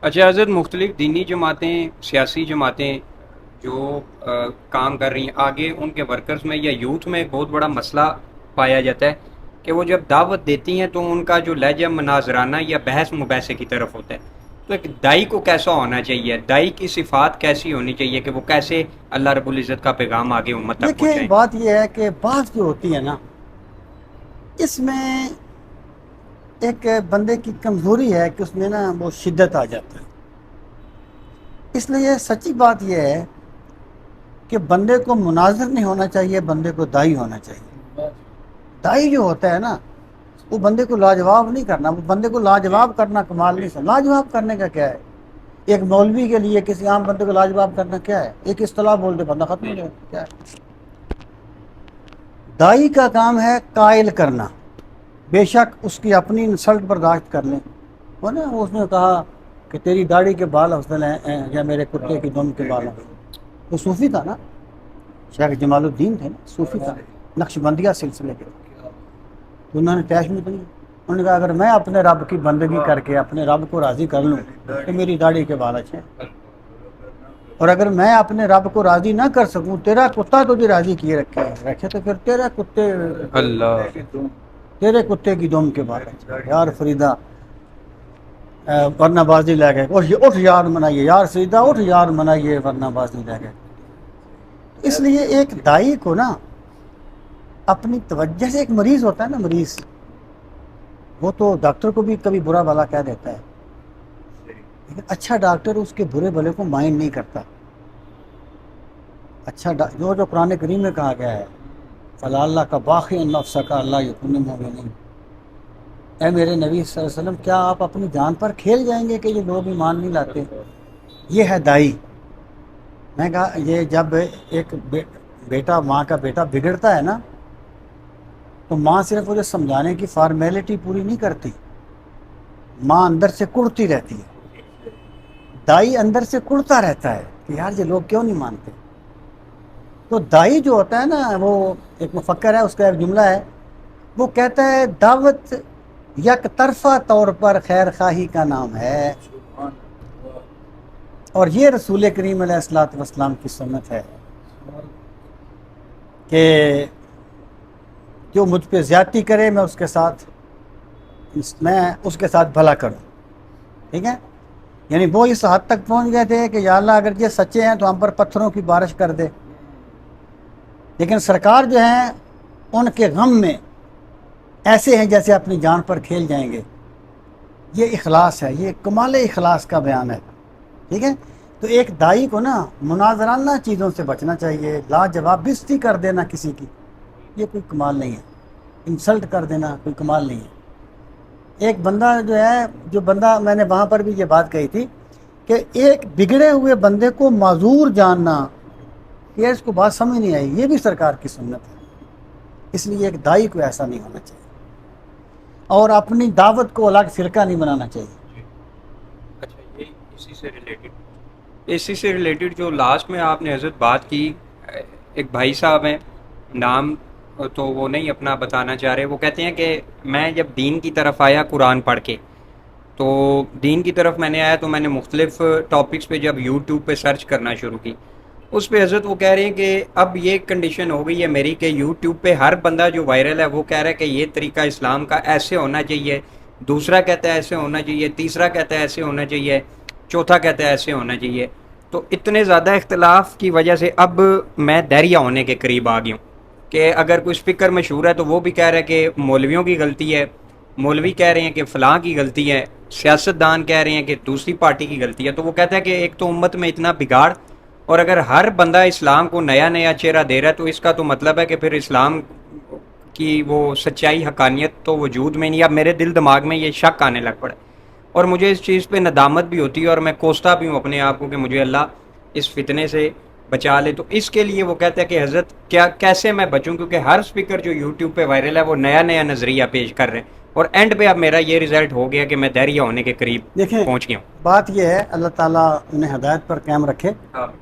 اچھا حضرت، مختلف دینی جماعتیں، سیاسی جماعتیں جو کام کر رہی ہیں، آگے ان کے ورکرز میں یا یوتھ میں ایک بہت بڑا مسئلہ پایا جاتا ہے کہ وہ جب دعوت دیتی ہیں تو ان کا جو لہجہ مناظرانہ یا بحث مباحثے کی طرف ہوتا ہے. تو ایک دائی کو کیسا ہونا چاہیے؟ دائی کی صفات کیسی ہونی چاہیے کہ وہ کیسے اللہ رب العزت کا پیغام آگے امت تک دیکھیں، پہنچائیں؟ بات یہ ہے کہ بات جو ہوتی ہے نا، اس میں ایک بندے کی کمزوری ہے کہ اس میں نا وہ شدت آ جاتا ہے. اس لیے سچی بات یہ ہے کہ بندے کو مناظر نہیں ہونا چاہیے، بندے کو دائی ہونا چاہیے. دائی جو ہوتا ہے نا، وہ بندے کو لاجواب نہیں کرنا. وہ بندے کو لاجواب کرنا کمال نہیں سمجھ. لاجواب کرنے کا کیا ہے؟ ایک مولوی کے لیے کسی عام بندے کو لاجواب کرنا کیا ہے؟ ایک اصطلاح بول دے بندہ ختم ہو جائے. کیا ہے؟ دائی کا کام ہے قائل کرنا. بے شک اس کی اپنی انسلٹ برداشت کر لیں. وہ نا اس نے کہا کہ تیری داڑھی کے بال افضل ہیں یا میرے کتے کی دم کے بال افضل. وہ صوفی تھا نا، شیخ جمال الدین تھے نا، صوفی تھا، نقش بندیہ سلسلے کے. تو انہوں نے طے میں دی. انہوں نے کہا اگر میں اپنے رب کی بندگی کر کے اپنے رب کو راضی کر لوں تو میری داڑھی کے بال اچھے ہیں، اور اگر میں اپنے رب کو راضی نہ کر سکوں، تیرا کتا تو بھی راضی کیے رکھے تو پھر اللہ. تیرے کتے کی دم کے بال اچھے ہیں. یار فریدہ ورنہ بازی لے گئے. اٹھ یار منائیے، یار فریدہ اٹھ یار منائیے ورنہ بازی لے گئے. اس لیے ایک دائی کو نا اپنی توجہ، جیسے ایک مریض ہوتا ہے نا، مریض وہ تو ڈاکٹر کو بھی کبھی برا بھلا کہہ دیتا ہے، لیکن اچھا ڈاکٹر اس کے برے بھلے کو مائنڈ نہیں کرتا. اچھا جو قرآن کریم میں کہا گیا ہے، فلا اللہ کا باقی نفس کا اللہ یکن مومنین. اے میرے نبی صلی اللہ علیہ وسلم، کیا آپ اپنی جان پر کھیل جائیں گے کہ یہ لوگ ایمان نہیں لاتے؟ یہ ہے دائی. میں کہا یہ جب ایک بیٹا، ماں کا بیٹا بگڑتا ہے نا، تو ماں صرف اسے سمجھانے کی فارمیلٹی پوری نہیں کرتی، ماں اندر سے کڑتی رہتی ہے. دائی اندر سے کڑتا رہتا ہے کہ یار یہ لوگ کیوں نہیں مانتے. تو دائی جو ہوتا ہے نا، وہ ایک مفکر ہے، اس کا ایک جملہ ہے، وہ کہتا ہے دعوت یک طرفہ طور پر خیر خواہی کا نام ہے، اور یہ رسول کریم علیہ الصلوۃ والسلام کی سنت ہے کہ جو مجھ پہ زیادتی کرے میں اس کے ساتھ بھلا کروں. ٹھیک ہے؟ یعنی وہ اس حد تک پہنچ گئے تھے کہ یا اللہ اگر یہ سچے ہیں تو ہم پر پتھروں کی بارش کر دے. لیکن سرکار جو ہیں ان کے غم میں ایسے ہیں جیسے اپنی جان پر کھیل جائیں گے. یہ اخلاص ہے، یہ کمال اخلاص کا بیان ہے. ٹھیک ہے؟ تو ایک دائی کو نا مناظرانہ چیزوں سے بچنا چاہیے. لاجواب بستی کر دینا کسی کی، یہ کوئی کمال نہیں ہے. انسلٹ کر دینا کوئی کمال نہیں ہے. ایک بندہ جو ہے، جو بندہ میں نے وہاں پر بھی یہ بات کہی تھی کہ ایک بگڑے ہوئے بندے کو معذور جاننا، کہ اس کو بات سمجھ نہیں آئی، یہ بھی سرکار کی سنت ہے. اس لیے ایک دائی کو ایسا نہیں ہونا چاہیے، اور اپنی دعوت کو الگ فرقہ نہیں بنانا چاہیے. اچھا، یہ اسی سے ریلیٹڈ جو لاسٹ میں آپ نے حضرت بات کی، ایک بھائی صاحب ہیں، نام تو وہ نہیں اپنا بتانا چاہ رہے. وہ کہتے ہیں کہ میں جب دین کی طرف آیا قرآن پڑھ کے، تو دین کی طرف میں نے آیا تو میں نے مختلف ٹاپکس پہ جب یوٹیوب پہ سرچ کرنا شروع کی، اس پہ حضرت وہ کہہ رہے ہیں کہ اب یہ کنڈیشن ہو گئی ہے میری کہ یوٹیوب پہ ہر بندہ جو وائرل ہے وہ کہہ رہا ہے کہ یہ طریقہ اسلام کا ایسے ہونا چاہیے، دوسرا کہتا ہے ایسے ہونا چاہیے، تیسرا کہتا ہے ایسے ہونا چاہیے، چوتھا کہتا ہے ایسے ہونا چاہیے. تو اتنے زیادہ اختلاف کی وجہ سے اب میں دہریہ ہونے کے قریب آ گیا ہوں کہ اگر کوئی اسپیکر مشہور ہے تو وہ بھی کہہ رہا ہے کہ مولویوں کی غلطی ہے، مولوی کہہ رہے ہیں کہ فلاں کی غلطی ہے، سیاست دان کہہ رہے ہیں کہ دوسری پارٹی کی غلطی ہے. تو وہ کہتا ہے کہ ایک تو امت میں اتنا بگاڑ، اور اگر ہر بندہ اسلام کو نیا نیا چہرہ دے رہا ہے تو اس کا تو مطلب ہے کہ پھر اسلام کی وہ سچائی حقانیت تو وجود میں نہیں. اب میرے دل دماغ میں یہ شک آنے لگ پڑا، اور مجھے اس چیز پہ ندامت بھی ہوتی ہے، اور میں کوستا بھی ہوں اپنے آپ کو کہ مجھے اللہ اس فتنے سے بچا لے. تو اس کے لیے وہ کہتا ہے کہ حضرت کیا کیسے میں بچوں، کیونکہ ہر اسپیکر جو یوٹیوب پہ وائرل ہے وہ نیا نیا نظریہ پیش کر رہے ہیں، اور اینڈ پہ اب میرا یہ رزلٹ ہو گیا کہ میں دہریہ ہونے کے قریب دیکھیں، پہنچ گیا بات یہ ہے، اللہ تعالیٰ انہیں ہدایت پر قائم رکھے. ہوں.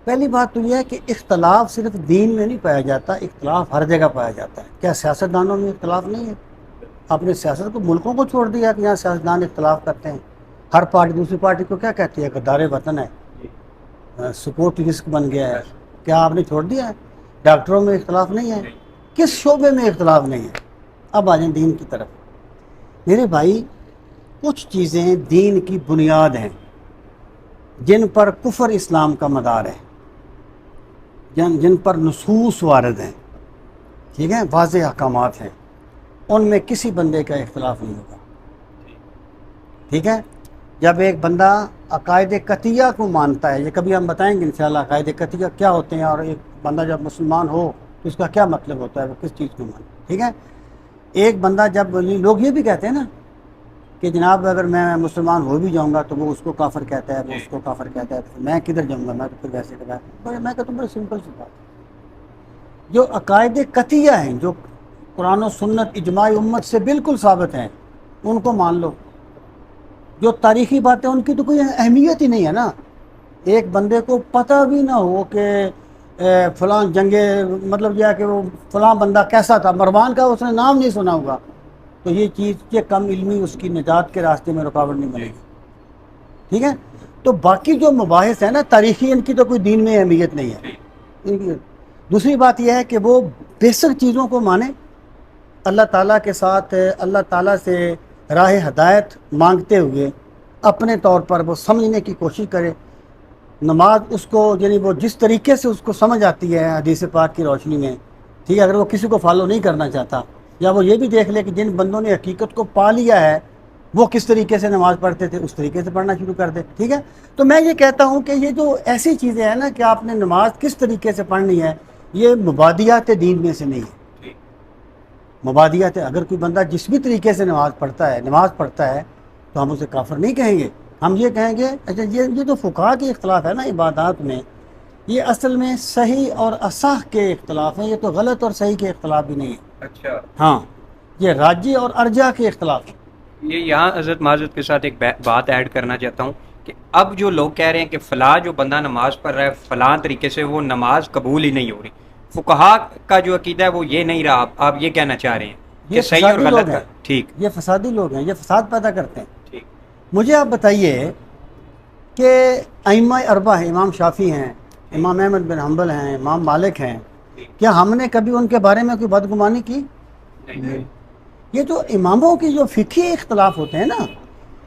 پہلی بات تو یہ ہے کہ اختلاف صرف دین میں نہیں پایا جاتا، اختلاف ہر جگہ پایا جاتا ہے. کیا سیاستدانوں میں اختلاف نہیں ہے؟ آپ نے سیاست کو، ملکوں کو چھوڑ دیا کہ یہاں سیاستدان اختلاف کرتے ہیں. ہر پارٹی دوسری پارٹی کو کیا کہتی ہے؟ غدار وطن ہے، سپورٹ رسک بن گیا ہے. کیا آپ نے چھوڑ دیا ہے؟ ڈاکٹروں میں اختلاف نہیں ہے، کس شعبے میں اختلاف نہیں ہے؟ اب آ جائیں دین کی طرف. میرے بھائی، کچھ چیزیں دین کی بنیاد ہیں جن پر کفر اسلام کا مدار ہے، جن پر نصوص وارد ہیں، ٹھیک ہے، واضح احکامات ہیں، ان میں کسی بندے کا اختلاف نہیں ہوگا. ٹھیک ہے. جب ایک بندہ عقائد قطعیہ کو مانتا ہے، یہ کبھی ہم بتائیں گے انشاءاللہ عقائد قطعیہ کیا ہوتے ہیں، اور ایک بندہ جب مسلمان ہو تو اس کا کیا مطلب ہوتا ہے، وہ کس چیز کو مانے. ٹھیک ہے. ایک بندہ جب لوگ یہ بھی کہتے ہیں نا کہ جناب اگر میں مسلمان ہو بھی جاؤں گا تو وہ اس کو کافر کہتا ہے، وہ اس کو کافر کہتا ہے، تو میں کدھر جاؤں گا، میں تو پھر ویسے کہ میں کہتا ہوں بڑی سمپل سی بات. جو عقائد قطعیہ ہیں، جو قرآن و سنت اجماع امت سے بالکل ثابت ہیں، ان کو مان لو. جو تاریخی باتیں ان کی تو کوئی اہمیت ہی نہیں ہے نا. ایک بندے کو پتہ بھی نہ ہو کہ فلاں جنگ، مطلب یہ ہے کہ وہ فلاں بندہ کیسا تھا، مروان کا اس نے نام نہیں سنا ہوگا، تو یہ چیز کے کم علمی اس کی نجات کے راستے میں رکاوٹ نہیں بنے گی. ٹھیک ہے. تو باقی جو مباحث ہیں نا تاریخی، ان کی تو کوئی دین میں اہمیت نہیں ہے. دوسری بات یہ ہے کہ وہ بیسک چیزوں کو مانے، اللہ تعالیٰ کے ساتھ اللہ تعالیٰ سے راہ ہدایت مانگتے ہوئے اپنے طور پر وہ سمجھنے کی کوشش کرے. نماز اس کو یعنی وہ جس طریقے سے اس کو سمجھ آتی ہے حدیث پاک کی روشنی میں، ٹھیک ہے، اگر وہ کسی کو فالو نہیں کرنا چاہتا، یا وہ یہ بھی دیکھ لے کہ جن بندوں نے حقیقت کو پا لیا ہے وہ کس طریقے سے نماز پڑھتے تھے، اس طریقے سے پڑھنا شروع کر دے. ٹھیک ہے. تو میں یہ کہتا ہوں کہ یہ جو ایسی چیزیں ہیں نا کہ آپ نے نماز کس طریقے سے پڑھنی ہے، یہ مبادیات دین میں سے نہیں ہے. مبادیات، اگر کوئی بندہ جس بھی طریقے سے نماز پڑھتا ہے تو ہم اسے کافر نہیں کہیں گے. ہم یہ کہیں گے اچھا یہ جو فقہا کے اختلاف ہے نا عبادات میں، یہ اصل میں صحیح اور اصح کے اختلاف ہیں، یہ تو غلط اور صحیح کے اختلاف بھی نہیں ہے. اچھا. ہاں، یہ راجی اور ارجح کے اختلاف ہیں. یہ یہاں حضرت معذرت کے ساتھ ایک بات ایڈ کرنا چاہتا ہوں کہ اب جو لوگ کہہ رہے ہیں کہ فلاں جو بندہ نماز پڑھ رہا ہے فلاں طریقے سے وہ نماز قبول ہی نہیں ہو رہی، فقہا کا جو عقیدہ ہے وہ یہ نہیں رہا، آپ یہ کہنا چاہ رہے ہیں کہ یہ صحیح اور فسادی غلط لوگ کا. ہیں، ٹھیک. یہ فسادی لوگ ہیں، یہ فساد پیدا کرتے ہیں. ٹھیک. مجھے آپ بتائیے کہ ائمہ اربعہ ہیں، امام شافعی ہیں، امام احمد بن حنبل ہیں، امام مالک ہیں، کیا ہم نے کبھی ان کے بارے میں کوئی بدگمانی کی؟ نہیں. یہ جو اماموں کی جو فقہی اختلاف ہوتے ہیں نا،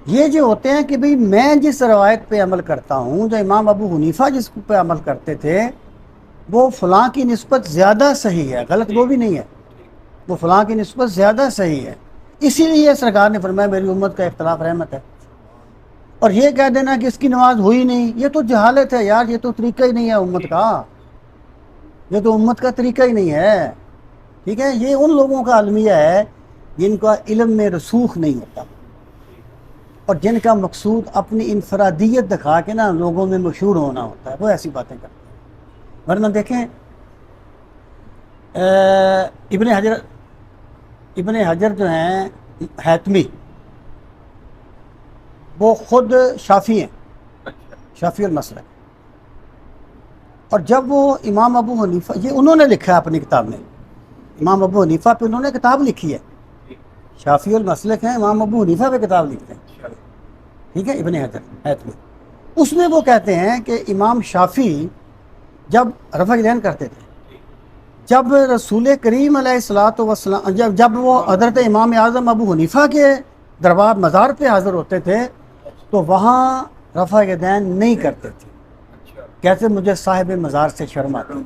یہ جو ہوتے ہیں کہ بھئی میں جس روایت پہ عمل کرتا ہوں، جو امام ابو حنیفہ جس پہ عمل کرتے تھے، وہ فلاں کی نسبت زیادہ صحیح ہے، غلط وہ بھی نہیں ہے، وہ فلاں کی نسبت زیادہ صحیح ہے. اسی لیے سرکار نے فرمایا میری امت کا اختلاف رحمت ہے. اور یہ کہہ دینا کہ اس کی نماز ہوئی نہیں، یہ تو جہالت ہے یار، یہ تو طریقہ ہی نہیں ہے امت کا، یہ تو امت کا طریقہ ہی نہیں ہے. ٹھیک ہے. یہ ان لوگوں کا المیہ ہے جن کا علم میں رسوخ نہیں ہوتا، اور جن کا مقصود اپنی انفرادیت دکھا کے نا لوگوں میں مشہور ہونا ہوتا ہے، وہ ایسی باتیں کرتے ہیں. ورنہ دیکھیں ابن حجر جو ہیں حیتمی، وہ خود شافعی ہیں، شافعی المسلک. اور جب وہ امام ابو حنیفہ، یہ انہوں نے لکھا ہے اپنی کتاب میں، امام ابو حنیفہ پہ انہوں نے کتاب لکھی ہے، شافعی المسلک ہیں، امام ابو حنیفہ پہ کتاب لکھتے ہیں. ٹھیک ہے. ابن حجر حیتمی، اس میں وہ کہتے ہیں کہ امام شافعی جب رفع الیدین کرتے تھے، جب رسول کریم علیہ الصلوۃ والسلام جب وہ حضرت امام اعظم ابو حنیفہ کے دربار مزار پہ حاضر ہوتے تھے تو وہاں رفع الیدین نہیں کرتے تھے، کہتے مجھے صاحب مزار سے شرم آتی ہے.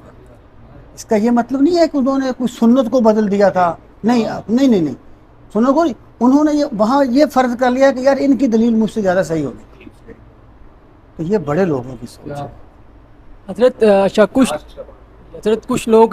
اس کا یہ مطلب نہیں ہے کہ انہوں نے کوئی سنت کو بدل دیا تھا، نہیں نہیں نہیں نہیں، سنت کو نہیں، انہوں نے وہاں یہ فرض کر لیا کہ یار ان کی دلیل مجھ سے زیادہ صحیح ہوگی. تو یہ بڑے لوگوں کی سوچ ہے. حضرت کچھ لوگ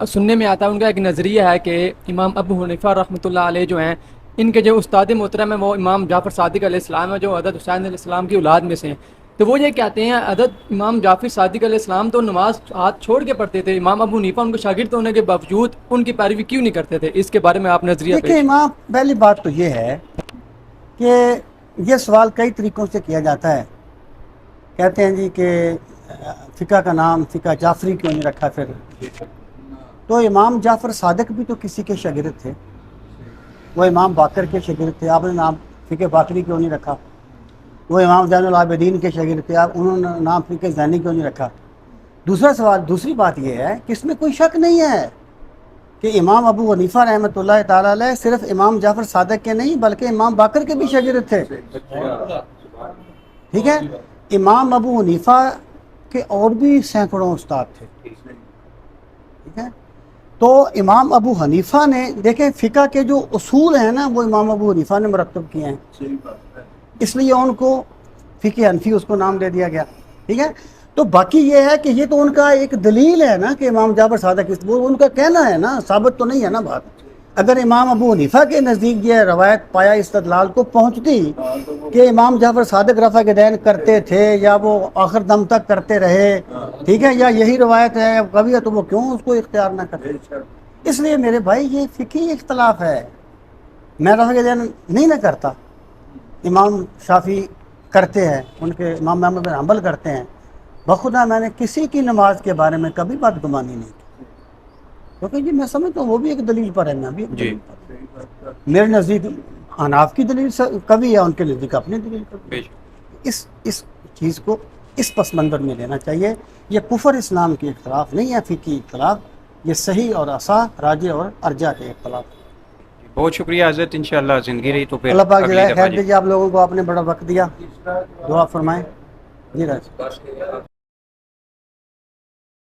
سننے میں آتا ہے، ان کا ایک نظریہ ہے کہ امام ابو حنیفہ رحمۃ اللہ علیہ جو ہیں، ان کے جو استاد محترم ہیں وہ امام جعفر صادق علیہ السلام ہے، جو حضرت حسین علیہ السلام کی اولاد میں سے ہیں. تو وہ یہ کہتے ہیں حضرت امام جعفر صادق علیہ السلام تو نماز ہاتھ چھوڑ کے پڑھتے تھے، امام ابو حنیفہ ان کو شاگرد ہونے کے باوجود ان کی پیروی کیوں نہیں کرتے تھے؟ اس کے بارے میں آپ نظریہ دیکھیں امام، پہلی بات تو یہ ہے کہ یہ سوال کئی طریقوں سے کیا جاتا ہے. کہتے ہیں جی کہ فقہ کا نام فقہ جعفری کیوں نہیں رکھا پھر؟ تو امام جعفر صادق بھی تو کسی کے شاگرد تھے، وہ امام باقر کے شاگرد تھے، آپ نے نام فقہ باقری کیوں نہیں رکھا؟ وہ امام زین العابدین کے شاگرد تھے، آپ انہوں نے نام فقہ زینی کیوں نہیں رکھا؟ دوسرا سوال، دوسری بات یہ ہے کہ اس میں کوئی شک نہیں ہے کہ امام ابو حنیفہ رحمۃ اللہ تعالیٰ علیہ صرف امام جعفر صادق کے نہیں بلکہ امام باقر کے بھی شاگرد تھے، ٹھیک ہے؟ امام ابو حنیفہ کے اور بھی سینکڑوں استاد تھے، ٹھیک ہے؟ تو امام ابو حنیفہ نے دیکھیں فقہ کے جو اصول ہیں نا وہ امام ابو حنیفہ نے مرتب کیے ہیں، اس لیے ان کو فقہ حنفی اس کو نام دے دیا گیا، ٹھیک ہے؟ تو باقی یہ ہے کہ یہ تو ان کا ایک دلیل ہے نا کہ امام جعفر صادق، وہ ان کا کہنا ہے نا، ثابت تو نہیں ہے نا بات۔ اگر امام ابو حنیفہ کے نزدیک یہ روایت پایا استدلال کو پہنچتی کہ امام جعفر صادق رفع یدین کرتے تھے یا وہ آخر دم تک کرتے رہے، ٹھیک ہے، یا یہی روایت ہے کبھی ہے، تو وہ کیوں اس کو اختیار نہ کرتے؟ اس لیے میرے بھائی یہ فقہی اختلاف ہے، میں رفع یدین نہیں نہ کرتا، امام شافعی کرتے ہیں، ان کے امام احمد بن حنبل کرتے ہیں، بخدا میں نے کسی کی نماز کے بارے میں کبھی بدگمانی نہیں کی، کیونکہ یہ میں سمجھتا ہوں وہ بھی ایک دلیل پر ہے، میں بھی ایک جی دلیل پر ہوں۔ میرے نزدیک حناف کی دلیل کبھی ہے، ان کے نزدیک اپنی دلیل کبھی۔ بے شک۔ اس چیز کو اس پس منظر میں لینا چاہیے، یہ کفر اسلام کے اختلاف نہیں ہے، فقہی اختلاف، یہ صحیح اور اصح، راجح اور ارجح کے اختلاف۔ بہت شکریہ حضرت، انشاءاللہ زندگی رہی تو پھر اللہ پاک اگلی جزائے دفعہ خیر دیجیے، آپ لوگوں کو آپ نے بڑا وقت دیا، دعا فرمائیں۔ جی راج۔ جی